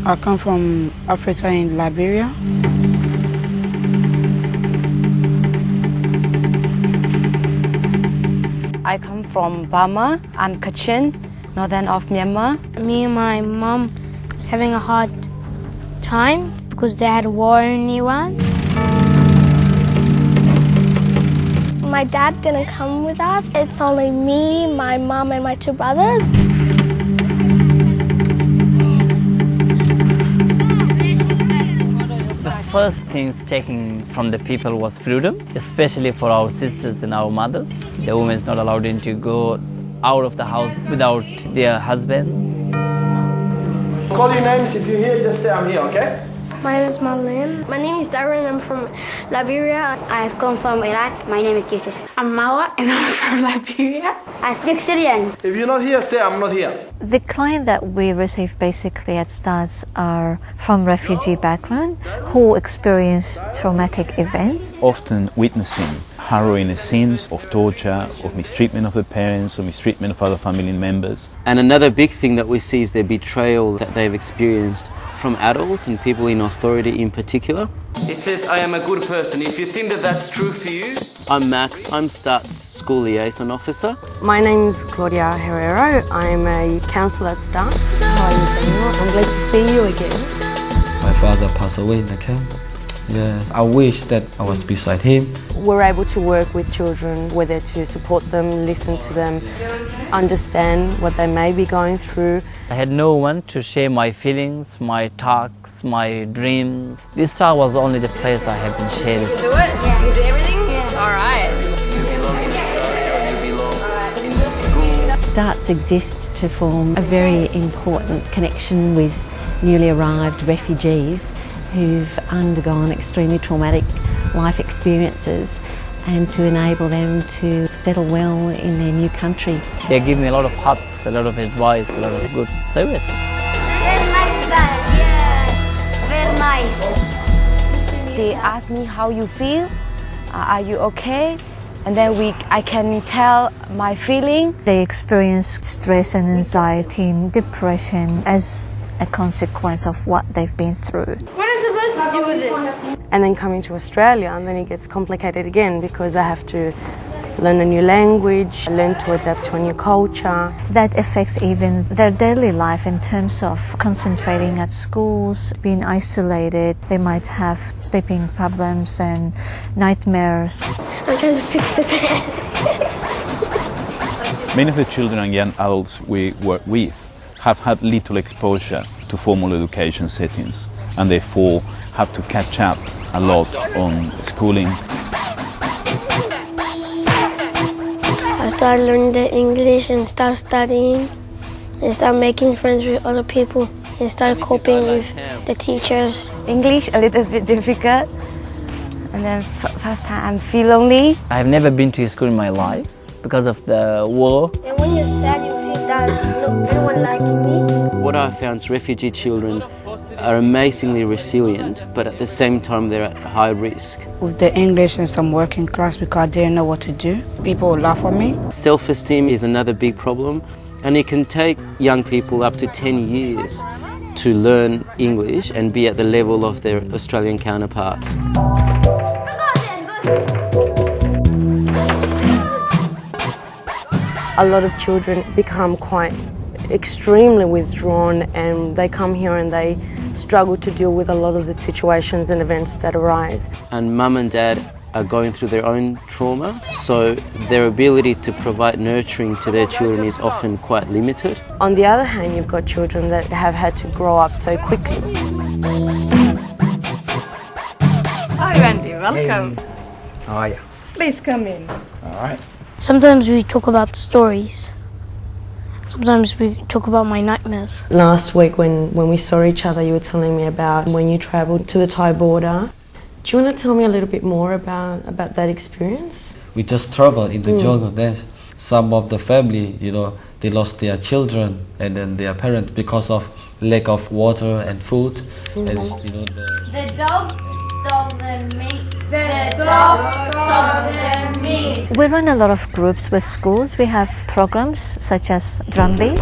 I come from Africa in Liberia. I come from Burma and Kachin, northern of Myanmar. Me and my mum was having a hard time because they had a war in Iran. My dad didn't come with us. It's only me, my mum and my two brothers. The first things taken from the people was freedom, especially for our sisters and our mothers. The women is not allowed to go out of the house without their husbands. Call your names. If you're here, just say I'm here, okay? My name is Marlene. My name is Darren. I'm from Liberia. I've come from Iraq. My name is Yusuf. I'm Mawa and I'm from Liberia. I speak Syrian. If you're not here, say I'm not here. The client that we receive basically at STARTS are from refugee background who experience traumatic events. Often witnessing harrowing scenes of torture, of mistreatment of the parents, or mistreatment of other family members. And another big thing that we see is the betrayal that they've experienced from adults and people in authority in particular. It says, I am a good person. If you think that that's true for you. I'm Max, I'm START's School Liaison Officer. My name is Claudia Herrero. I'm a counsellor at STARTS. How are you, Daniel? I'm glad to see you again. My father passed away in the camp. Yeah, I wish that I was beside him. We're able to work with children, whether to support them, listen to them, understand what they may be going through. I had no one to share my feelings, my talks, my dreams. This STARTS was only the place I have been sharing. You can do it? Yeah. You can do everything? Yeah. All right. You belong in Australia, you belong in the school. STARTS exists to form a very important connection with newly arrived refugees who've undergone extremely traumatic life experiences and to enable them to settle well in their new country. They give me a lot of hugs, a lot of advice, a lot of good services. Very nice guys, yeah, very nice. They ask me how you feel, are you okay? And then I can tell my feeling. They experience stress and anxiety and depression as a consequence of what they've been through. What are you supposed to do with this? And then coming to Australia, and then it gets complicated again because they have to learn a new language, learn to adapt to a new culture. That affects even their daily life in terms of concentrating at schools, being isolated. They might have sleeping problems and nightmares. I'm trying to fix the bed. Many of the children and young adults we work with have had little exposure to formal education settings and therefore have to catch up a lot on schooling. I started learning the English and started studying and started making friends with other people and started coping with the teachers. English a little bit difficult, and then first time I feel lonely. I have never been to school in my life because of the war. And when you're sad, you feel that no one likes me. What I found is refugee children are amazingly resilient, but at the same time they're at high risk. With the English and some working class because I didn't know what to do. People would laugh at me. Self-esteem is another big problem, and it can take young people up to 10 years to learn English and be at the level of their Australian counterparts. A lot of children become quite extremely withdrawn and they come here and they struggle to deal with a lot of the situations and events that arise. And mum and dad are going through their own trauma, so their ability to provide nurturing to their children is often quite limited. On the other hand, you've got children that have had to grow up so quickly. Hi Andy, welcome. Hey. How are you? Please come in. All right. Sometimes we talk about stories. Sometimes we talk about my nightmares. Last week when we saw each other, you were telling me about when you travelled to the Thai border. Do you want to tell me a little bit more about that experience? We just traveled in the jungle there. Some of the family, they lost their children and then their parents because of lack of water and food. And, The dog stole the meat. The dog stole the meat. We run a lot of groups with schools. We have programs such as Drumbeat.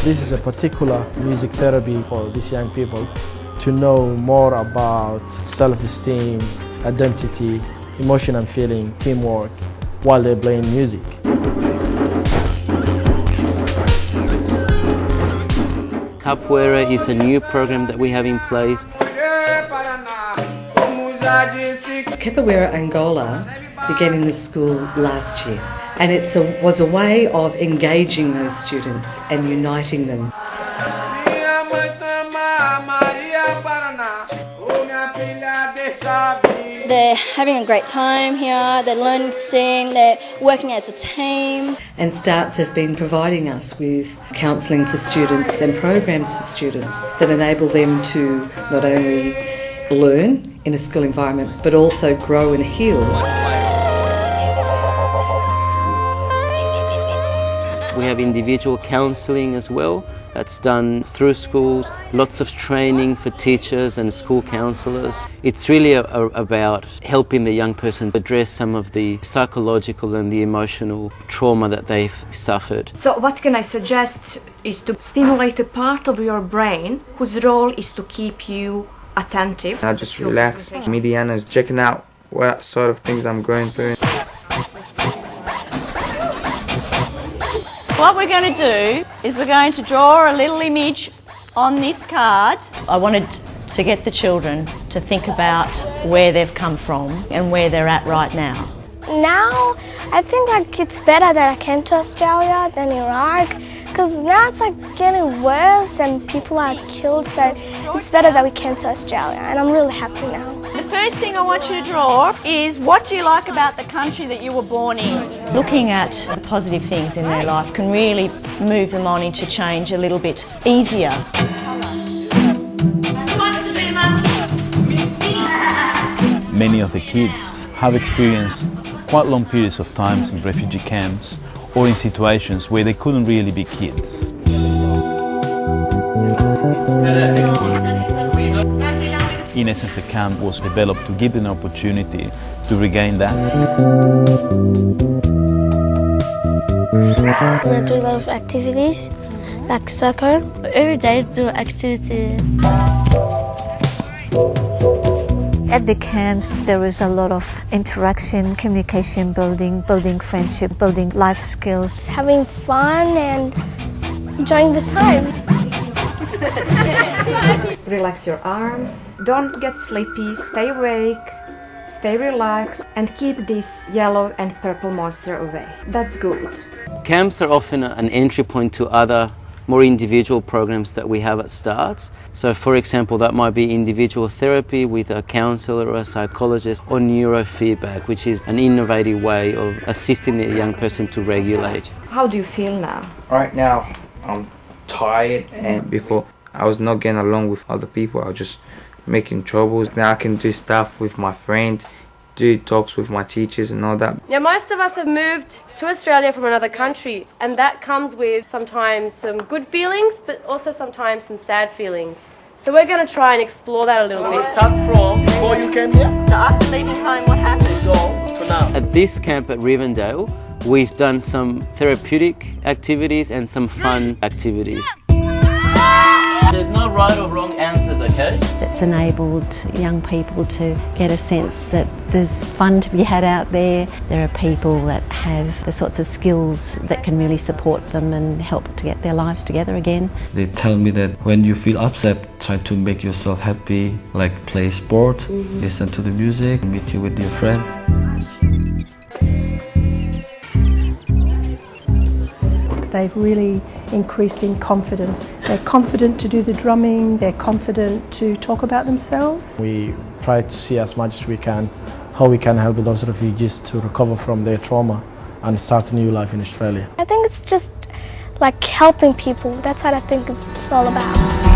This is a particular music therapy for these young people to know more about self-esteem, identity, emotion and feeling, teamwork, while they're playing music. Capoeira is a new program that we have in place. Capoeira Angola began in the school last year, and it was a way of engaging those students and uniting them. They're having a great time here, they're learning to sing, they're working as a team. And STARTS have been providing us with counselling for students and programs for students that enable them to not only learn in a school environment but also grow and heal. We have individual counselling as well. That's done through schools, lots of training for teachers and school counsellors. It's really about helping the young person address some of the psychological and the emotional trauma that they've suffered. So what can I suggest is to stimulate a part of your brain whose role is to keep you attentive. I just relax. Mediana is checking out what sort of things I'm going through. What we're going to do is we're going to draw a little image on this card. I wanted to get the children to think about where they've come from and where they're at right now. Now, I think it's better that I came to Australia than Iraq, because now it's getting worse and people are killed, so it's better that we came to Australia, and I'm really happy now. The first thing I want you to draw is what do you like about the country that you were born in? Looking at the positive things in their life can really move them on into change a little bit easier. Many of the kids have experienced quite long periods of times in refugee camps or in situations where they couldn't really be kids. In essence, the camp was developed to give them an opportunity to regain that. I do a lot of activities, like soccer. Every day I do activities. At the camps, there is a lot of interaction, communication building, building friendship, building life skills. Having fun and enjoying the time. Relax your arms, don't get sleepy, stay awake, stay relaxed, and keep this yellow and purple monster away. That's good. Camps are often an entry point to other more individual programs that we have at STARTS. So for example, that might be individual therapy with a counsellor or a psychologist, or neurofeedback, which is an innovative way of assisting the young person to regulate. How do you feel now? Right now, I'm tired, and before I was not getting along with other people. I was just making troubles. Now I can do stuff with my friends, do talks with my teachers and all that. Now most of us have moved to Australia from another country, and that comes with sometimes some good feelings but also sometimes some sad feelings. So we're going to try and explore that a little bit. Start from before you came here? So after leaving home, what happened? To now. At this camp at Rivendell, we've done some therapeutic activities and some fun activities. There's no right or wrong answers, okay? It's enabled young people to get a sense that there's fun to be had out there. There are people that have the sorts of skills that can really support them and help to get their lives together again. They tell me that when you feel upset, try to make yourself happy, like play sport, listen to the music, meeting with your friends. They've really increased in confidence. They're confident to do the drumming, they're confident to talk about themselves. We try to see as much as we can how we can help those refugees to recover from their trauma and start a new life in Australia. I think it's just like helping people. That's what I think it's all about.